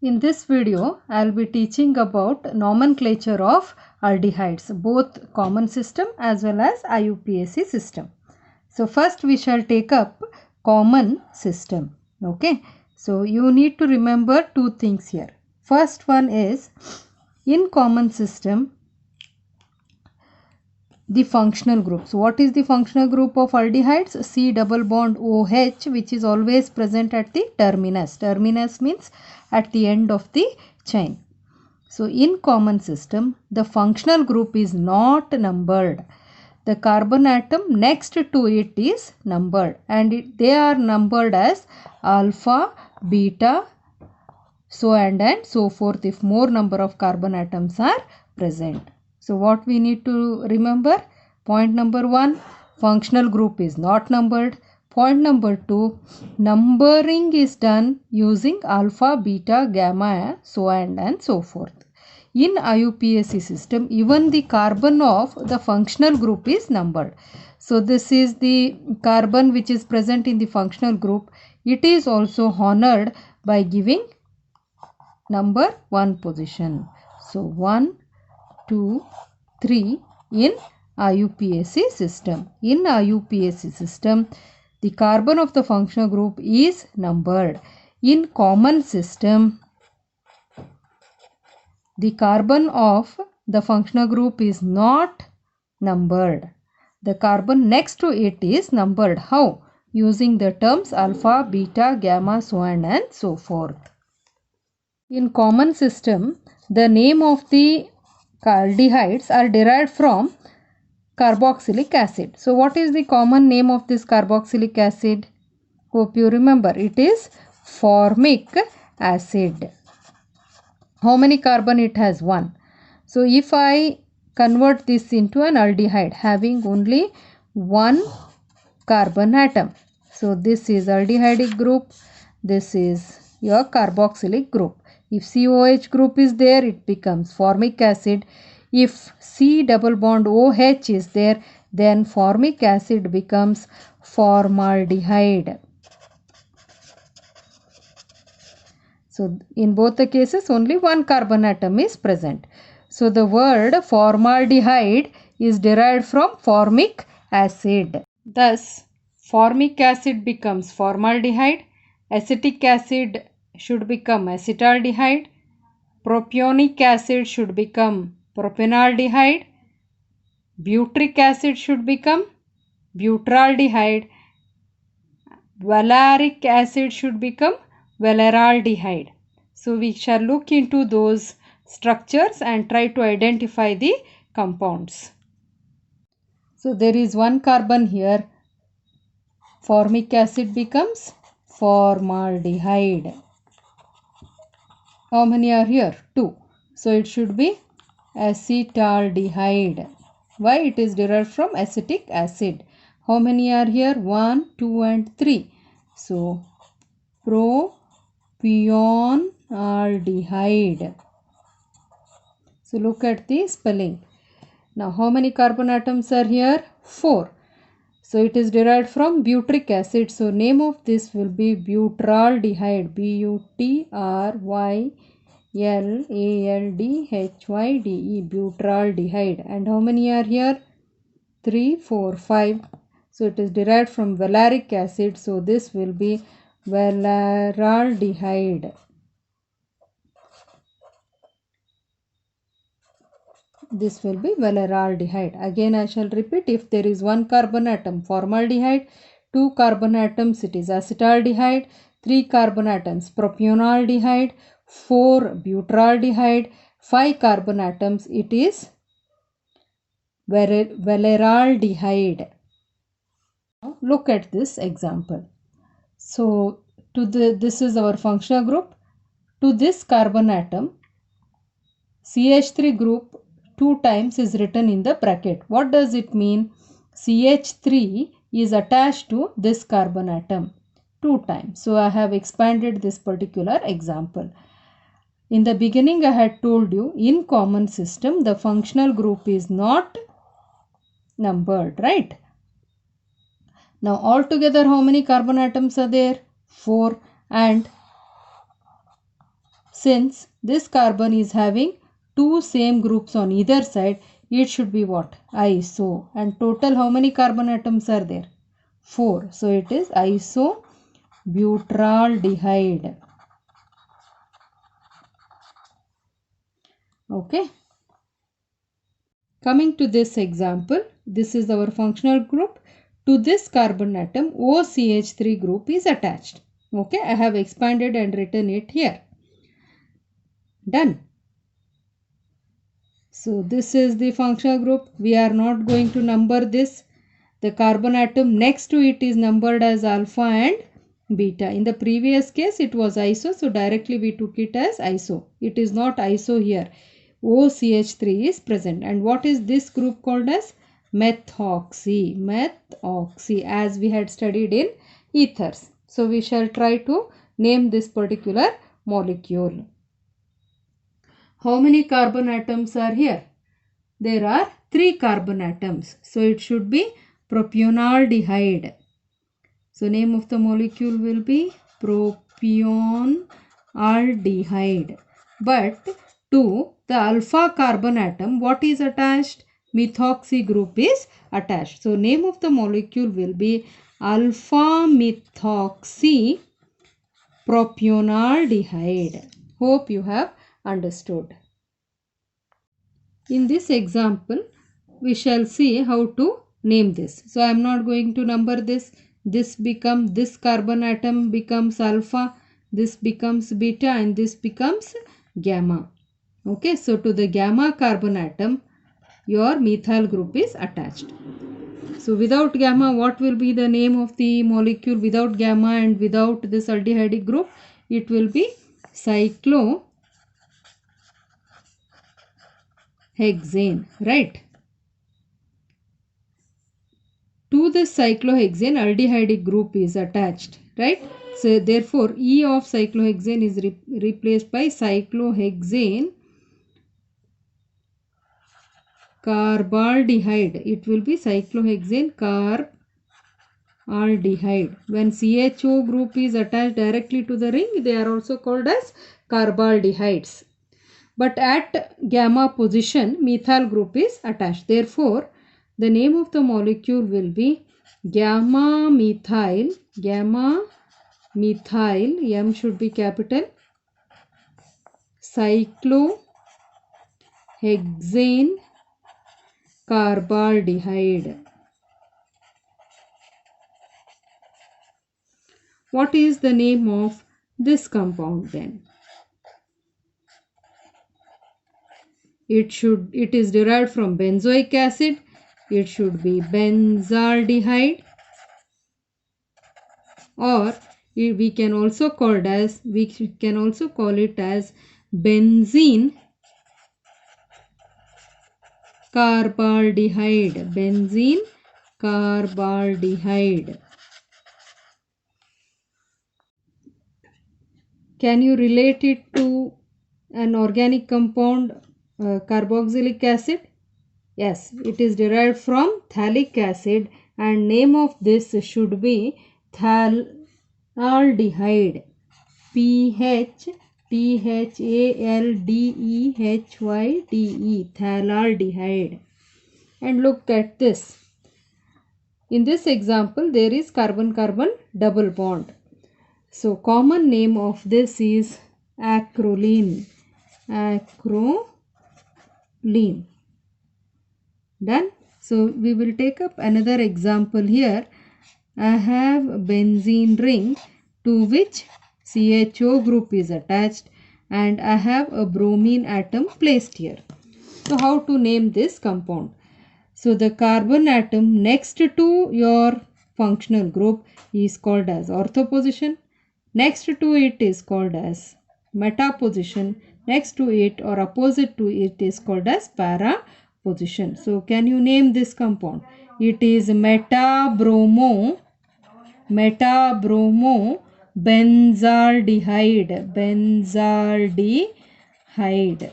In this video, I will be teaching about nomenclature of aldehydes, both common system as well as IUPAC system. So first we shall take up common system. Okay. So you need to remember two things here. First one is, in common system, the functional group. So what is the functional group of aldehydes? C double bond OH, which is always present at the terminus. Terminus means at the end of the chain. So in common system, the functional group is not numbered. The carbon atom next to it is numbered, and they are numbered as alpha, beta, so and so forth if more number of carbon atoms are present. So what we need to remember? Point number 1, functional group is not numbered. Point number 2, numbering is done using alpha, beta, gamma, so and so forth. In IUPAC system, even the carbon of the functional group is numbered. So this is the carbon which is present in the functional group. It is also honored by giving number 1 position. So 1, 2, 3 in IUPAC system. In IUPAC system, the carbon of the functional group is numbered. In common system, the carbon of the functional group is not numbered. The carbon next to it is numbered. How? Using the terms alpha, beta, gamma, so and so forth. In common system, the name of the aldehydes are derived from carboxylic acid. So what is the common name of this carboxylic acid? Hope you remember. It is formic acid. How many carbon it has? 1. So if I convert this into an aldehyde having only 1 carbon atom. So this is aldehydic group. This is your carboxylic group. If COH group is there, it becomes formic acid. If C double bond OH is there, then formic acid becomes formaldehyde. So in both the cases, only 1 carbon atom is present. So the word formaldehyde is derived from formic acid. Thus, formic acid becomes formaldehyde, acetic acid should become acetaldehyde, propionic acid should become propanaldehyde, butyric acid should become butyraldehyde, valeric acid should become valeraldehyde. So we shall look into those structures and try to identify the compounds. So there is 1 carbon here. Formic acid becomes formaldehyde. How many are here? 2. So it should be acetaldehyde. Why? It is derived from acetic acid. How many are here? 1, 2 and 3. So propionaldehyde. So look at the spelling. Now how many carbon atoms are here? 4. So it is derived from butyric acid. So name of this will be butyraldehyde. Butyraldehyde. Butyraldehyde. And how many are here? 3, 4, 5. So it is derived from valeric acid. So this will be valeraldehyde. This will be valeraldehyde. Again I shall repeat, if there is 1 carbon atom formaldehyde, 2 carbon atoms it is acetaldehyde, 3 carbon atoms propionaldehyde, 4 butyraldehyde, 5 carbon atoms it is valeraldehyde. Now look at this example. So this is our functional group. To this carbon atom, CH3 group 2 times is written in the bracket. What does it mean? CH3 is attached to this carbon atom 2 times. So I have expanded this particular example. In the beginning I had told you, in common system the functional group is not numbered, right? Now altogether how many carbon atoms are there? 4, and Since this carbon is having two same groups on either side, it should be what? Iso. And total how many carbon atoms are there? 4. So it is isobutylaldehyde. Okay. Coming to this example, this is our functional group. To this carbon atom, OCH3 group is attached. Okay, I have expanded and written it here. Done. So this is the functional group. We are not going to number this. The carbon atom next to it is numbered as alpha and beta. In the previous case, it was iso, so directly we took it as iso. It is not iso here. OCH3 is present. And what is this group called as? Methoxy. Methoxy, as we had studied in ethers. So we shall try to name this particular molecule. How many carbon atoms are here? There are 3 carbon atoms. So it should be propionaldehyde. So name of the molecule will be propionaldehyde. But to the alpha carbon atom, what is attached? Methoxy group is attached. So name of the molecule will be alpha methoxy propionaldehyde. Hope you have understood. In this example, we shall see how to name this. So I am not going to number this. This carbon atom becomes alpha, this becomes beta, and this becomes gamma. Okay, so to the gamma carbon atom, your methyl group is attached. So without gamma, what will be the name of the molecule? Without gamma and without this aldehyde group, it will be cyclohexane, right? To this cyclohexane, aldehyde group is attached, right? So therefore, E of cyclohexane is replaced by cyclohexane carbaldehyde. It will be cyclohexane carbaldehyde. When CHO group is attached directly to the ring, they are also called as carbaldehydes. But at gamma position, methyl group is attached. Therefore, the name of the molecule will be gamma methyl, M should be capital, cyclohexane carbaldehyde. What is the name of this compound then? It is derived from benzoic acid. It should be benzaldehyde, or we can also call it as benzene carbaldehyde. Can you relate it to an organic compound, carboxylic acid? Yes, it is derived from phthalic acid, and name of this should be phthaldehyde. phthaldehyde, phthaldehyde. And look at this. In this example, there is carbon-carbon double bond. So common name of this is acrolein. Done. So we will take up another example here. I have benzene ring to which CHO group is attached, and I have a bromine atom placed here. So how to name this compound? So the carbon atom next to your functional group is called as ortho position. Next to it is called as meta position. Next to it or opposite to it is called as para position. So can you name this compound? It is meta-bromo benzaldehyde.